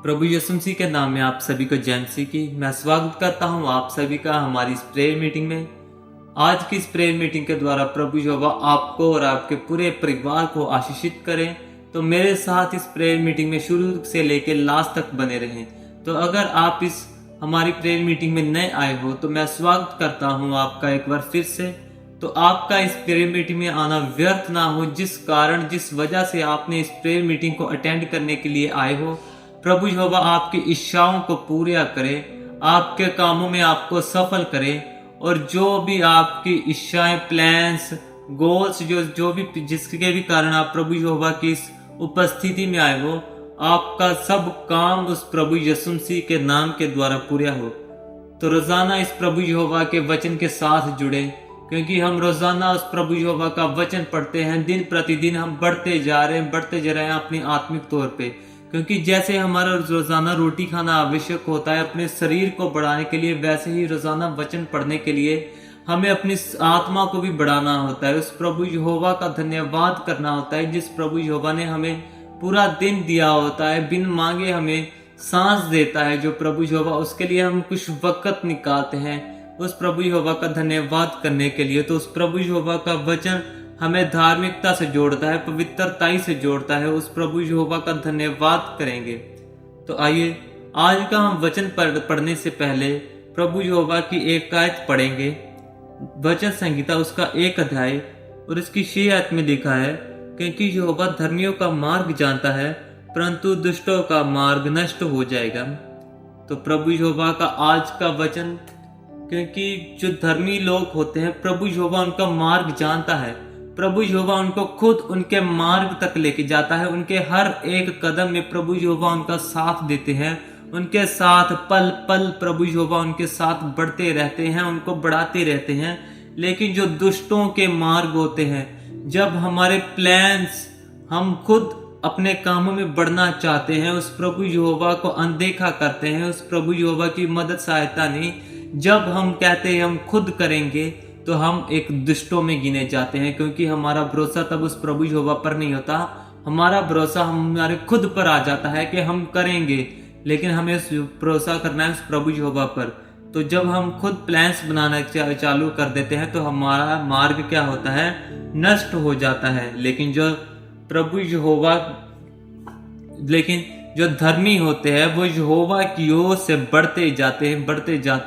प्रभु यीशु मसीह के नाम में आप सभी को जय मसीह की मैं स्वागत करता हूं आप सभी का हमारी इस प्रेयर मीटिंग में। आज की इस प्रेयर मीटिंग के द्वारा प्रभु यहोवा आपको और आपके पूरे परिवार को आशीषित करें। तो मेरे साथ इस प्रेयर मीटिंग में शुरू से लेकर लास्ट तक बने रहें। तो अगर आप इस हमारी प्रेयर मीटिंग में नए आए हो तो मैं स्वागत करता हूँ आपका एक बार फिर से। तो आपका इस प्रेयर मीटिंग में आना व्यर्थ ना हो, जिस वजह से आपने इस प्रेयर मीटिंग को अटेंड करने के लिए आए हो। प्रभु यहोवा आपकी इच्छाओं को पूरा करे, आपके कामों में आपको सफल करे, और जो भी आपकी इच्छाएं, प्लान्स, गोल्स जो भी जिसके भी कारण आप प्रभु यहोवा की इस उपस्थिति में आए हो, आपका सब काम उस प्रभु यीशु मसीह के नाम के द्वारा पूरा हो। तो रोजाना इस प्रभु यहोवा के वचन के साथ जुड़े, क्योंकि हम रोजाना उस प्रभु यहोवा का वचन पढ़ते हैं। दिन प्रतिदिन हम बढ़ते जा रहे हैं अपनी आत्मिक तौर पे, क्योंकि जैसे हमारा रोजाना रोटी खाना आवश्यक होता है अपने शरीर को बढ़ाने के लिए, वैसे ही रोजाना वचन पढ़ने के लिए हमें अपनी आत्मा को भी बढ़ाना होता है। उस प्रभु यहोवा का धन्यवाद करना होता है जिस प्रभु यहोवा ने हमें पूरा दिन दिया होता है, बिन मांगे हमें सांस देता है जो प्रभु यहोवा, उसके लिए हम कुछ वक्त निकालते हैं उस प्रभु यहोवा का धन्यवाद करने के लिए। तो उस प्रभु यहोवा का वचन हमें धार्मिकता से जोड़ता है, पवित्रता से जोड़ता है। उस प्रभु यहोवा का धन्यवाद करेंगे। तो आइए आज का हम वचन पढ़ने से पहले प्रभु यहोवा की एक आयत पढ़ेंगे। वचन संहिता उसका 1 अध्याय और इसकी 6 आयत में लिखा है, क्योंकि यहोवा धर्मियों का मार्ग जानता है परंतु दुष्टों का मार्ग नष्ट हो जाएगा। तो प्रभु यहोवा का आज का वचन, क्योंकि जो धर्मी लोग होते हैं प्रभु यहोवा उनका मार्ग जानता है। प्रभु यहोवा उनको खुद उनके मार्ग तक लेके जाता है। उनके हर एक कदम में प्रभु यहोवा उनका साथ देते हैं, उनके साथ पल पल प्रभु यहोवा उनके साथ बढ़ते रहते हैं, उनको बढ़ाते रहते हैं। लेकिन जो दुष्टों के मार्ग होते हैं, जब हमारे प्लान्स, हम खुद अपने कामों में बढ़ना चाहते हैं, उस प्रभु यहोवा को अनदेखा करते हैं, उस प्रभु यहोवा की मदद सहायता नहीं, जब हम कहते हैं हम खुद करेंगे तो हम एक दुष्टों में गिने जाते हैं। क्योंकि हमारा भरोसा तब उस प्रभु यहोवा पर नहीं होता, हमारा भरोसा हमारे खुद पर आ जाता है कि हम करेंगे, लेकिन हमें भरोसा करना है उस प्रभु यहोवा पर। तो जब हम खुद प्लान्स बनाना चालू कर देते हैं तो हमारा मार्ग क्या होता है, नष्ट हो जाता है। लेकिन जो धर्मी होते हैं वो यहोवा की ओर से बढ़ते जाते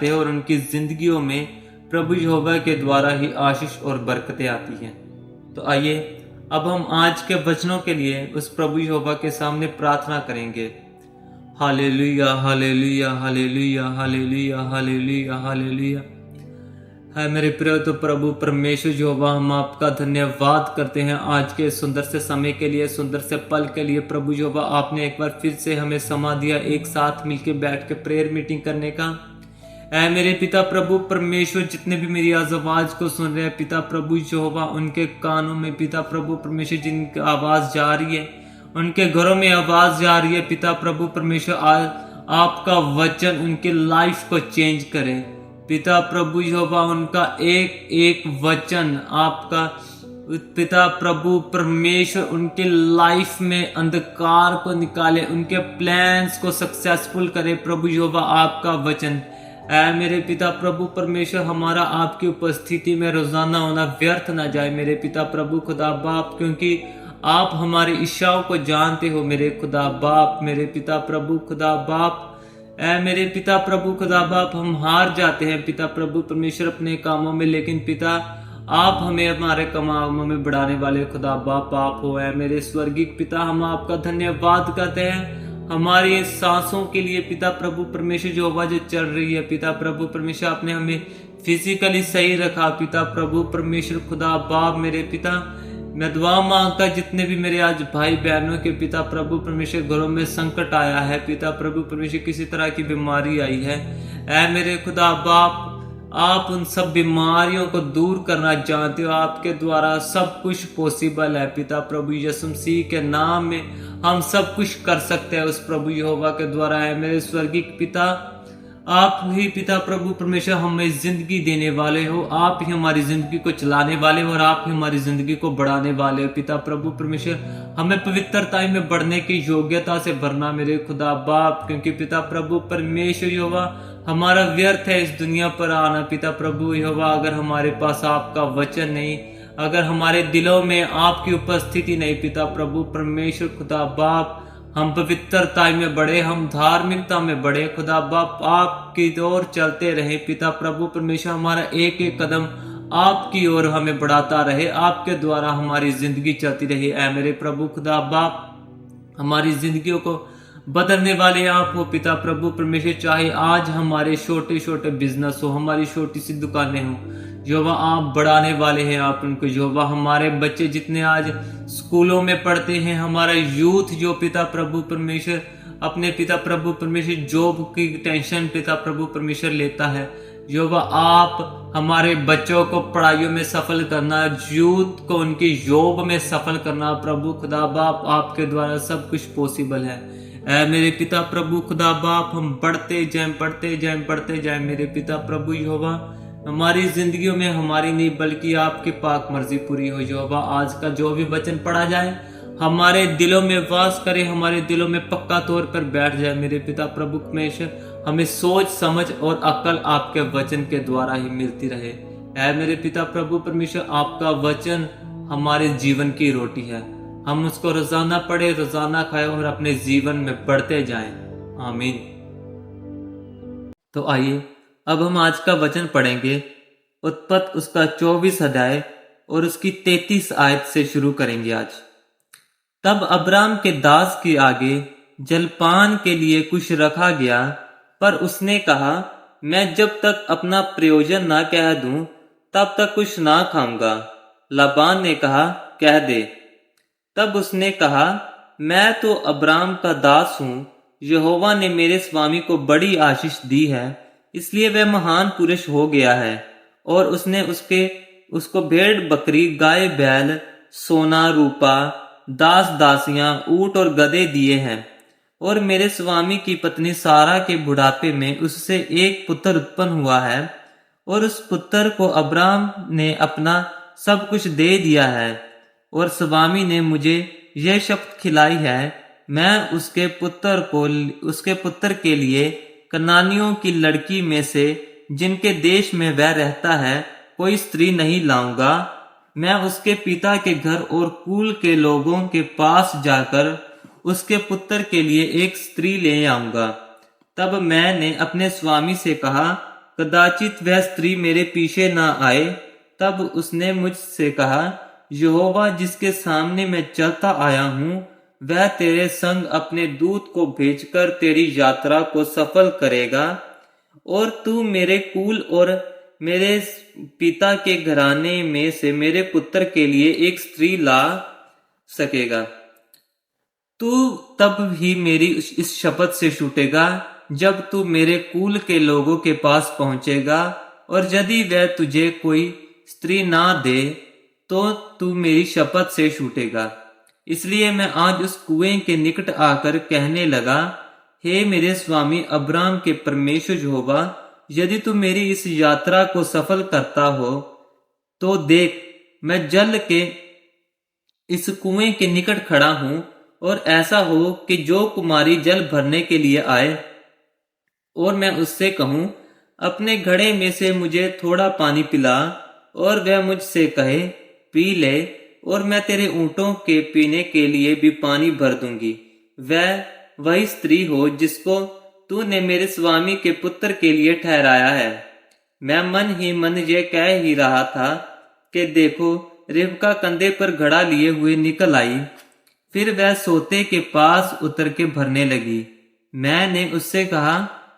हैं और उनकी जिंदगियों में प्रभु यहोवा के द्वारा ही आशीष और बरकतें आती हैं। तो आइए अब हम आज के वचनों के लिए उस प्रभु यहोवा के सामने प्रार्थना करेंगे। Hallelujah hallelujah hallelujah hallelujah hallelujah hallelujah. है मेरे प्रिय, तो प्रभु परमेश्वर यहोवा हम आपका धन्यवाद करते हैं आज के सुंदर से समय के लिए, सुंदर से पल के लिए। प्रभु यहोवा आपने एक बार फिर से हमें समा दिया एक साथ मिलकर बैठ के प्रेयर मीटिंग करने का। ऐ मेरे पिता प्रभु परमेश्वर, जितने भी मेरी आज आवाज को सुन रहे हैं पिता प्रभु यहोवा, उनके कानों में पिता प्रभु परमेश्वर जिनकी आवाज जा रही है, उनके घरों में आवाज जा रही है पिता प्रभु परमेश्वर, आपका वचन उनके लाइफ को चेंज करे पिता प्रभु यहोवा। उनका एक एक वचन आपका पिता प्रभु परमेश्वर उनके लाइफ में अंधकार को निकाले, उनके प्लान्स को सक्सेसफुल करे प्रभु यहोवा। आपका वचन ऐ मेरे पिता प्रभु परमेश्वर, हमारा आपकी उपस्थिति में रोजाना होना व्यर्थ ना जाए मेरे पिता प्रभु खुदा बाप, क्योंकि आप हमारी इच्छाओं को जानते हो मेरे खुदा बाप, मेरे पिता प्रभु खुदा बाप। ऐ मेरे पिता प्रभु खुदा बाप, हम हार जाते हैं पिता प्रभु परमेश्वर अपने कामों में, लेकिन पिता आप हमें हमारे कामों में बढ़ाने वाले खुदा बाप आप हो। ऐ मेरे स्वर्गीय पिता, हम आपका धन्यवाद करते हैं हमारी सांसों के लिए पिता प्रभु परमेश्वर, जो आवाज चल रही है पिता प्रभु परमेश्वर, आपने हमें फिजिकली सही रखा पिता प्रभु परमेश्वर खुदा बाप। मेरे पिता, मैं दुआ मांगता जितने भी मेरे आज भाई बहनों के पिता प्रभु परमेश्वर घरों में संकट आया है पिता प्रभु परमेश्वर, किसी तरह की बीमारी आई है, ऐ मेरे खुदा बाप आप उन सब बीमारियों को दूर करना जानते हो। आपके द्वारा सब कुछ पॉसिबल है पिता प्रभु यीशु मसीह के नाम में हम सब कुछ कर सकते हैं उस प्रभु यहोवा के द्वारा। है मेरे स्वर्गीय पिता, आप ही पिता प्रभु परमेश्वर हमें जिंदगी देने वाले हो, आप ही हमारी जिंदगी को चलाने वाले हो और आप ही हमारी जिंदगी को बढ़ाने वाले हो। पिता प्रभु परमेश्वर हमें पवित्रता में बढ़ने की योग्यता से भरना मेरे खुदा बाप, क्योंकि पिता प्रभु परमेश्वर यहोवा हमारा व्यर्थ है इस दुनिया पर आना। पिता प्रभु यहोवा अगर हमारे पास आपका वचन नहीं, अगर हमारे दिलों में आपकी उपस्थिति नहीं, पिता प्रभु परमेश्वर खुदा बाप, हम पवित्रता में बढ़े, हम धार्मिकता में बढ़े खुदा बाप, आपकी ओर चलते रहे। पिता प्रभु परमेश्वर हमारा एक एक कदम आपकी ओर हमें बढ़ाता रहे, आपके द्वारा हमारी जिंदगी चलती रही। ऐ मेरे प्रभु खुदा बाप, हमारी जिंदगियों को बदलने वाले आप हो पिता प्रभु परमेश्वर। चाहे आज हमारे छोटे छोटे बिजनेस हो, हमारी छोटी सी दुकानें हो, जो आप बढ़ाने वाले हैं आप उनको। जो हमारे बच्चे जितने आज स्कूलों में पढ़ते हैं, हमारा यूथ जो पिता प्रभु परमेश्वर अपने पिता प्रभु परमेश्वर जॉब की टेंशन पिता प्रभु परमेश्वर लेता है, जो आप हमारे बच्चों को पढ़ाइयों में सफल करना, यूथ को उनकी जॉब में सफल करना प्रभु खुदा बाप, आपके द्वारा सब कुछ पॉसिबल है। ऐ मेरे पिता प्रभु खुदा बाप, हम बढ़ते जाएं मेरे पिता प्रभु यहोवा। हमारी जिंदगियों में हमारी नहीं बल्कि आपकी पाक मर्जी पूरी हो। यहोवा आज का जो भी वचन पढ़ा जाए हमारे दिलों में वास करे, हमारे दिलों में पक्का तौर पर बैठ जाए मेरे पिता प्रभु परमेश्वर। हमें सोच समझ और अक्ल आपके वचन के द्वारा ही मिलती रहे। ऐ मेरे पिता प्रभु परमेश्वर, आपका वचन हमारे जीवन की रोटी है, हम उसको रोजाना पढ़े, रोजाना खाए और अपने जीवन में बढ़ते जाएं। आमीन। तो आइए अब हम आज का वचन पढ़ेंगे। उत्पत्ति उसका 24 अध्याय और उसकी 33 आयत से शुरू करेंगे आज। तब अब्राम के दास के आगे जलपान के लिए कुछ रखा गया, पर उसने कहा, मैं जब तक अपना प्रयोजन ना कह दूं तब तक कुछ ना खाऊंगा। लाबान ने कहा, कह दे। तब उसने कहा, मैं तो अब्राम का दास हूं, यहोवा ने मेरे स्वामी को बड़ी आशीष दी है, इसलिए वह महान पुरुष हो गया है। और उसने उसको भेड़ बकरी, गाय बैल, सोना रूपा, दास दासियां, ऊंट और गधे दिए हैं। और मेरे स्वामी की पत्नी सारा के बुढ़ापे में उससे एक पुत्र उत्पन्न हुआ है, और उस पुत्र को अब्राम ने अपना सब कुछ दे दिया है। और स्वामी ने मुझे यह शपथ खिलाई है, मैं उसके पुत्र के लिए कनानियों की लड़की में से, जिनके देश में वह रहता है, कोई स्त्री नहीं लाऊंगा। मैं उसके पिता के घर और कुल के लोगों के पास जाकर उसके पुत्र के लिए एक स्त्री ले आऊंगा। तब मैंने अपने स्वामी से कहा, कदाचित वह स्त्री मेरे पीछे न आए। तब उसने मुझसे कहा, यहोवा जिसके सामने मैं चलता आया हूं, वह तेरे संग अपने दूत को भेजकर तेरी यात्रा को सफल करेगा, और तू मेरे कुल और मेरे पिता के घराने में से मेरे पुत्र के लिए एक स्त्री ला सकेगा। तू तब भी मेरी इस शपथ से छूटेगा जब तू मेरे कुल के लोगों के पास पहुंचेगा, और यदि वह तुझे कोई स्त्री ना दे तो तू मेरी शपथ से छूटेगा। इसलिए मैं आज उस कुएं के निकट आकर कहने लगा, हे मेरे स्वामी अब्राम के परमेश्वर यहोवा, यदि तू मेरी इस यात्रा को सफल करता हो तो देख, मैं जल के इस कुएं के निकट खड़ा हूं, और ऐसा हो कि जो कुमारी जल भरने के लिए आए और मैं उससे कहूं, अपने घड़े में से मुझे थोड़ा पानी पिला, और वह मुझसे कहे, पी ले, और मैं तेरे ऊंटों के पीने के लिए भी पानी भर दूंगी। वह वही स्त्री हो जिसको तूने मेरे स्वामी के पुत्र के लिए ठहराया है। मैं मन ही मन ये कह ही रहा था कि देखो, रिबका कंधे पर घड़ा लिए हुए निकल आई। फिर वह सोते के पास उतर के भरने लगी। मैंने उससे कहा,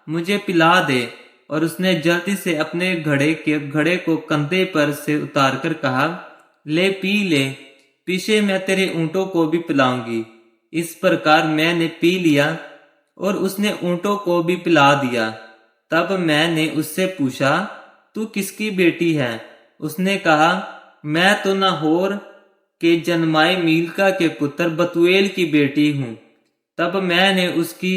मुझे पिला दे, और उसने जल्दी से अपने घड़े को कंधे पर से उतारकर कहा, ले पी ले, पीछे मैं तेरे ऊंटों को भी पिलाऊंगी। इस प्रकार मैंने पी लिया और उसने ऊंटों को भी पिला दिया। तब मैंने उससे पूछा, तू किसकी बेटी है? उसने कहा, मैं तो नाहोर के जन्माए मील्का के पुत्र बतूएल की बेटी हूं। तब मैंने उसकी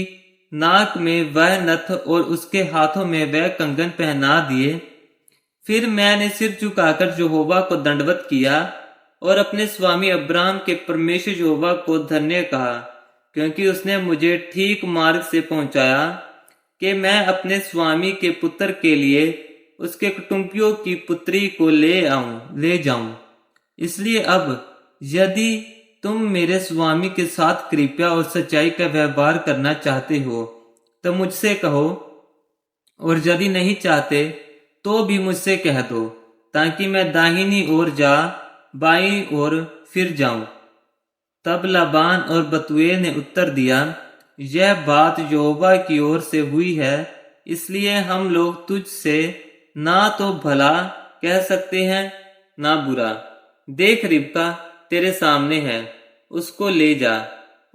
नाक में वह नथ और उसके हाथों में वह कंगन पहना दिए। फिर मैंने सिर झुकाकर यहोवा को दंडवत किया और अपने स्वामी अब्राहम के परमेश्वर यहोवा को धन्य कहा, क्योंकि उसने मुझे ठीक मार्ग से पहुंचाया कि मैं अपने स्वामी के पुत्र के लिए उसके कुटुंबियों की पुत्री को ले जाऊं। इसलिए अब यदि तुम मेरे स्वामी के साथ कृपया और सच्चाई का व्यवहार करना चाहते हो तो मुझसे कहो, और यदि नहीं चाहते तो भी मुझसे कह दो, ताकि मैं दाहिनी ओर जा बाईं ओर फिर जाऊं। तब लाबान और बतूएल ने उत्तर दिया, यह बात यहोवा की ओर से हुई है, इसलिए हम लोग तुझसे ना तो भला कह सकते हैं ना बुरा। देख, रिबका तेरे सामने है, उसको ले जा,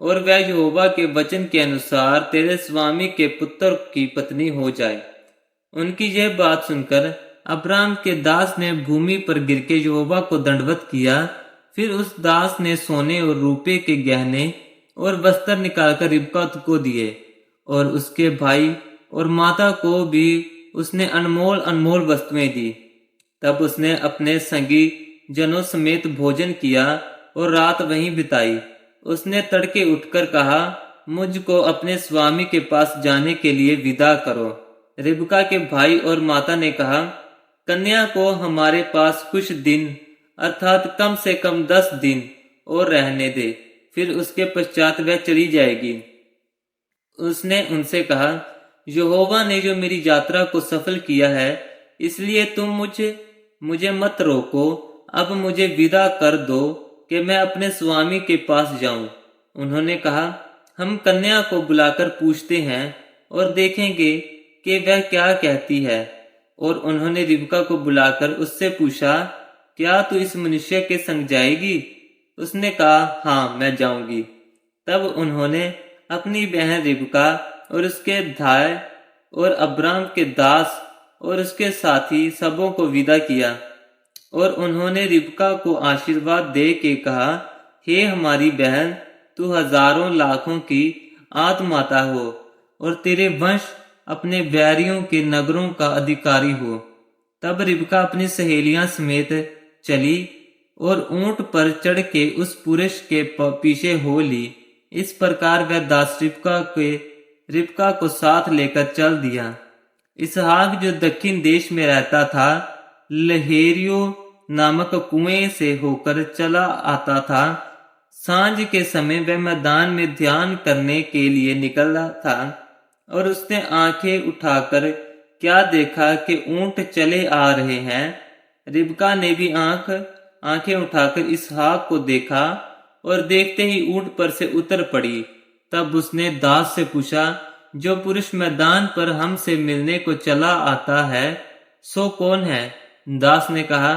और वह यहोवा के वचन के अनुसार तेरे स्वामी के पुत्र की पत्नी हो जाए। उनकी यह बात सुनकर अब्राहम के दास ने भूमि पर गिरके यहोवा को दंडवत किया। फिर उस दास ने सोने और रूपे के गहने और वस्त्र निकालकर रिबका को दिए, और उसके भाई और माता को भी उसने अनमोल अनमोल वस्तुएं दी। तब उसने अपने संगी जनों समेत भोजन किया और रात वहीं बिताई। उसने तड़के उठकर कहा, मुझको अपने स्वामी के पास जाने के लिए विदा करो। रिबका के भाई और माता ने कहा, कन्या को हमारे पास कुछ दिन अर्थात कम से कम 10 दिन और रहने दे, फिर उसके पश्चात वह चली जाएगी। उसने उनसे कहा, यहोवा ने जो मेरी यात्रा को सफल किया है, इसलिए तुम मुझे मत रोको। अब मुझे विदा कर दो कि मैं अपने स्वामी के पास जाऊं। उन्होंने कहा, हम कन्या को बुलाकर पूछते हैं और देखेंगे कि वह क्या कहती है। और उन्होंने रिबका को बुलाकर उससे पूछा, क्या तू इस मनुष्य के संग जाएगी? उसने कहा, हाँ, मैं जाऊंगी। तब उन्होंने अपनी बहन रिबका और उसके भाई और अब्राहम के दास और उसके साथी सबों को विदा किया। और उन्होंने रिबका को आशीर्वाद दे के कहा, हे हमारी बहन, तू हजारों लाखों की आत्माता हो और तेरे वंश अपने बैरियों के नगरों का अधिकारी हो। तब रिबका अपनी सहेलियां समेत चली और ऊंट पर चढ़ के उस पुरुष के पीछे हो ली। इस प्रकार वह दास रिबका को साथ लेकर चल दिया। इसहाक जो दक्षिण देश में रहता था, लहेरियो नामक कुएं से होकर चला आता था। सांझ के समय वह मैदान में ध्यान करने के लिए निकला था, और उसने आंखें उठाकर क्या देखा कि ऊंट चले आ रहे हैं। रिबका ने भी आंखें उठाकर इसहाक को देखा, और देखते ही ऊंट पर से उतर पड़ी। तब उसने दास से पूछा, जो पुरुष मैदान पर हमसे मिलने को चला आता है, सो कौन है? दास ने कहा,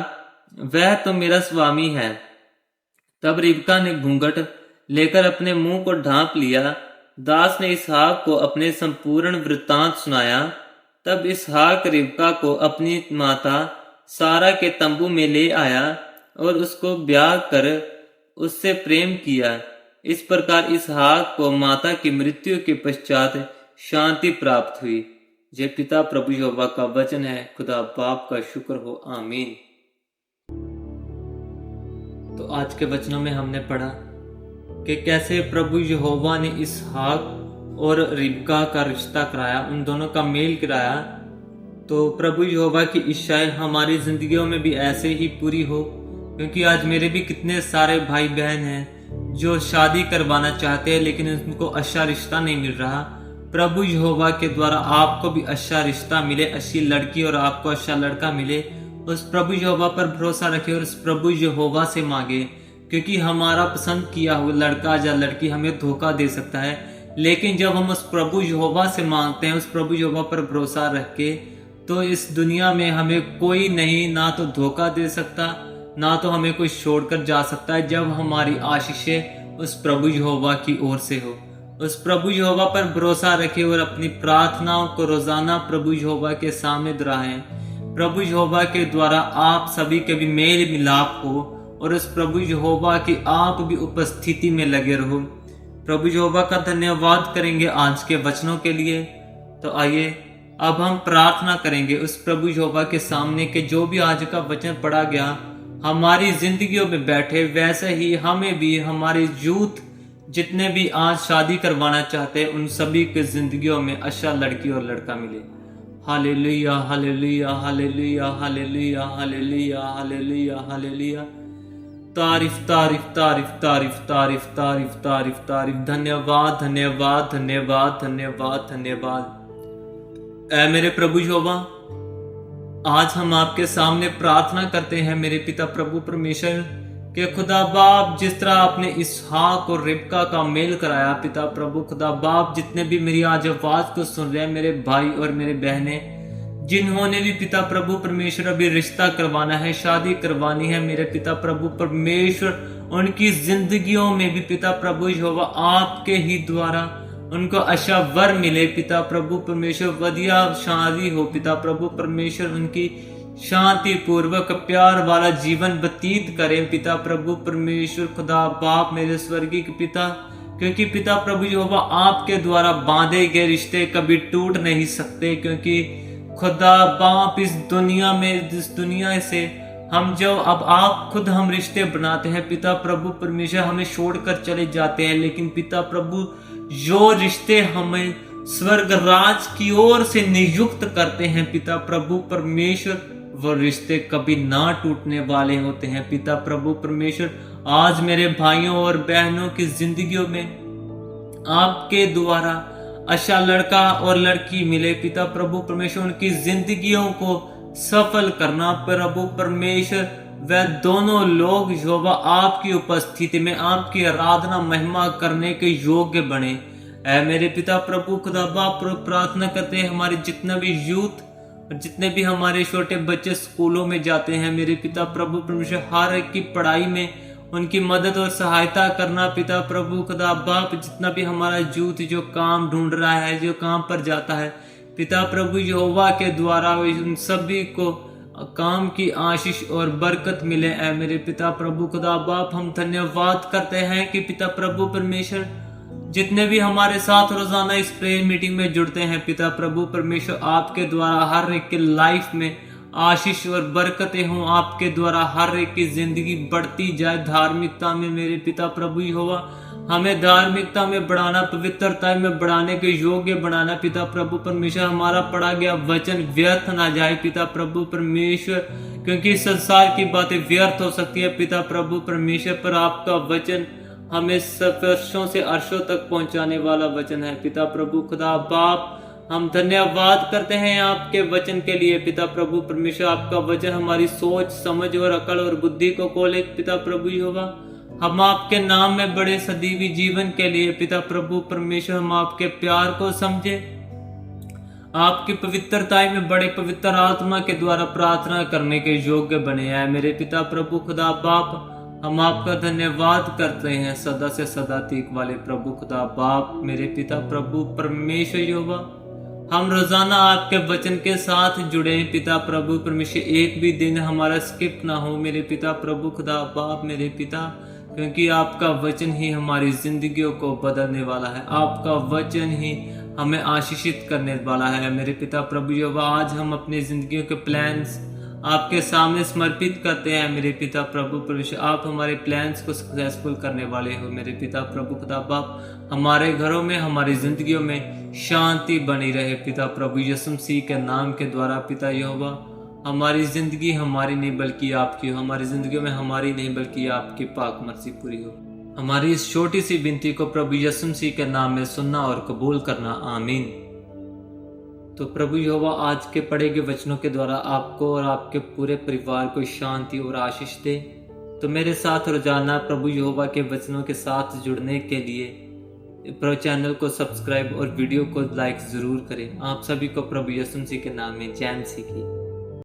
वह तो मेरा स्वामी है। तब रिबका ने घूंघट लेकर अपने मुंह को ढांप लिया। दास ने इसहाक को अपने संपूर्ण वृत्तांत सुनाया। तब इसहाक रिबका को अपनी माता सारा के तंबू में ले आया और उसको ब्याह कर उससे प्रेम किया। इस प्रकार इसहाक को माता की मृत्यु के पश्चात शांति प्राप्त हुई। जय पिता प्रभु यहोवा का वचन है। खुदा बाप का शुक्र हो, आमीन। तो आज के वचनों में हमने पढ़ा कि कैसे प्रभु यहोवा ने इसहाक और रिबका का रिश्ता कराया, उन दोनों का मेल कराया। तो प्रभु यहोवा की इच्छाएं हमारी जिंदगियों में भी ऐसे ही पूरी हो, क्योंकि आज मेरे भी कितने सारे भाई बहन हैं जो शादी करवाना चाहते हैं लेकिन उनको अच्छा रिश्ता नहीं मिल रहा। प्रभु यहोवा के द्वारा आपको भी अच्छा रिश्ता मिले, अच्छी लड़की और आपको अच्छा लड़का मिले। उस प्रभु यहोवा पर भरोसा रखे और उस प्रभु यहोवा से मांगे, क्योंकि हमारा पसंद किया हुआ लड़का या लड़की हमें धोखा दे सकता है। लेकिन जब हम उस प्रभु यहोवा से मांगते हैं, उस प्रभु यहोवा पर भरोसा रख के, तो इस दुनिया में हमें कोई नहीं, ना तो धोखा दे सकता, ना तो हमें कोई छोड़कर जा सकता है, जब हमारी आशीषें उस प्रभु यहोवा की ओर से हो। उस प्रभु यहोवा पर भरोसा रखें और अपनी प्रार्थनाओं को रोजाना प्रभु यहोवा के सामने दोहराएं। प्रभु यहोवा के द्वारा आप सभी के भी मेल मिलाप हो और उस प्रभु यहोवा की आप भी उपस्थिति में लगे रहो। प्रभु यहोवा का धन्यवाद करेंगे आज के वचनों के लिए। तो आइए अब हम प्रार्थना करेंगे उस प्रभु यहोवा के सामने के जो भी आज का वचन पढ़ा गया हमारी जिंदगियों में बैठे, वैसे ही हमें भी हमारे यूथ जितने भी आज शादी करवाना चाहते हैं उन सभी के जिंदगियों में अच्छा लड़की और लड़का मिले। Hallelujah hallelujah hallelujah hallelujah hallelujah hallelujah hallelujah. तारीफ तारीफ तारीफ तारीफ तारीफ तारीफ तारीफ तारीफ। धन्यवाद धन्यवाद धन्यवाद धन्यवाद धन्यवाद। ऐ मेरे प्रभु यहोवा, आज हम आपके सामने प्रार्थना करते हैं मेरे पिता प्रभु परमेश्वर के खुदा बाप, जिस तरह आपने इसहाक और रिबका का मेल कराया पिता प्रभु खुदा बाप, जितने भी मेरी आज आवाज को सुन रहे हैं मेरे भाई और मेरे बहनें, जिन्होंने भी पिता प्रभु परमेश्वर अभी रिश्ता करवाना है, शादी करवानी है मेरे पिता प्रभु परमेश्वर, उनकी जिंदगियों में भी पिता प्रभु यहोवा आपके ही द्वारा उनको अच्छा वर मिले पिता प्रभु परमेश्वर, वधिया शादी हो पिता प्रभु परमेश्वर, उनकी शांति पूर्वक प्यार वाला जीवन व्यतीत करें पिता प्रभु परमेश्वर खुदा बाप मेरे स्वर्गीय पिता, क्योंकि पिता प्रभु यहोवा आपके द्वारा बांधे गए रिश्ते कभी टूट नहीं सकते, क्योंकि खुदा बाप इस दुनिया से हम जो अब आप खुद हम रिश्ते बनाते हैं पिता प्रभु परमेश्वर, हमें छोड़कर चले जाते हैं, लेकिन पिता प्रभु जो रिश्ते हमें स्वर्ग राज की ओर से नियुक्त करते हैं पिता प्रभु परमेश्वर, वो रिश्ते कभी ना टूटने वाले होते हैं पिता प्रभु परमेश्वर। आज मेरे भाइयों और बहनों की जिंदगियों में आपके द्वारा अच्छा लड़का और लड़की मिले पिता प्रभु परमेश्वर, उनकी जिंदगियों को सफल करना प्रभु परमेश्वर, वह दोनों लोग यहोवा आपकी उपस्थिति में आपकी आराधना महिमा करने के योग्य बने। ऐ मेरे पिता प्रभु खुदा बाप, प्रार्थना करते हैं हमारे जितना भी यूथ और जितने भी हमारे छोटे बच्चे स्कूलों में जाते हैं मेरे पिता प्रभु परमेश्वर, हर एक की पढ़ाई में उनकी मदद और सहायता करना पिता प्रभु खुदा बाप, जितना भी हमारा यूथ जो काम ढूंढ रहा है, जो काम पर जाता है पिता प्रभु यहोवा के द्वारा उन सभी को काम की आशीष और बरकत मिले। ऐ मेरे पिता प्रभु खुदा बाप, हम धन्यवाद करते हैं कि पिता प्रभु परमेश्वर जितने भी हमारे साथ रोजाना इस प्रेयर मीटिंग में जुड़ते हैं पिता प्रभु परमेश्वर, आपके द्वारा हर एक के लाइफ में आशीष और बरकतें हों, आपके द्वारा हर एक की जिंदगी बढ़ती जाए धार्मिकता में मेरे पिता प्रभु यहोवा, हमें धार्मिकता में बढ़ाना, पवित्रता में बढ़ाने के योग्य बनाना पिता प्रभु परमेश्वर। हमारा पढ़ा गया वचन व्यर्थ ना जाए पिता प्रभु परमेश्वर, क्योंकि संसार की बातें व्यर्थ हो सकती है पिता प्रभु परमेश्वर, पर आपका वचन हमें वर्षों से अर्शों तक पहुंचाने वाला वचन है पिता प्रभु खुदा बाप। हम धन्यवाद करते हैं आपके वचन के लिए पिता प्रभु परमेश्वर। आपका वचन हमारी सोच समझ और अकल और बुद्धि को खोले पिता प्रभु यहोवा। हम आपके नाम में बड़े सदैवी जीवन के लिए पिता प्रभु परमेश्वर, हम आपके प्यार को समझे, आपकी पवित्रता में बड़े पवित्र आत्मा के द्वारा प्रार्थना करने के योग्य बने हैं मेरे पिता प्रभु खुदा बाप। हम आपका धन्यवाद करते हैं सदा से सदा तक वाले प्रभु खुदा बाप मेरे पिता प्रभु परमेश्वर यहोवा। हम रोजाना आपके वचन के साथ जुड़े पिता प्रभु परमेश्वर, एक भी दिन हमारा स्किप ना हो मेरे पिता प्रभु खुदा बाप मेरे पिता, क्योंकि आपका वचन ही हमारी जिंदगियों को बदलने वाला है, आपका वचन ही हमें आशीषित करने वाला है मेरे पिता प्रभु यहोवा। आज हम अपनी जिंदगियों के प्लान्स आपके सामने समर्पित करते हैं मेरे पिता प्रभु परमेश्वर। आप हमारे प्लान्स को सक्सेसफुल करने वाले हो मेरे पिता प्रभु खुदा बाप। हमारे घरों में, हमारी जिंदगियों में शांति बनी रहे पिता प्रभु यीशु मसीह के नाम के द्वारा पिता यहोवा। हमारी जिंदगी हमारी नहीं बल्कि आपकी हो, हमारी जिंदगी में हमारी नहीं बल्कि आपकी पाक मर्जी पूरी हो। हमारी इस छोटी सी विनती को प्रभु यीशु मसीह के नाम में सुनना और कबूल करना, आमीन। तो प्रभु यहोवा आज के पढ़े गए वचनों के द्वारा आपको और आपके पूरे परिवार को शांति और आशीष दे। तो मेरे साथ रोजाना प्रभु यहोवा के वचनों के साथ जुड़ने के लिए चैनल को सब्सक्राइब और वीडियो को लाइक जरूर करें। आप सभी को प्रभु यीशु मसीह के नाम में जय मसीह की।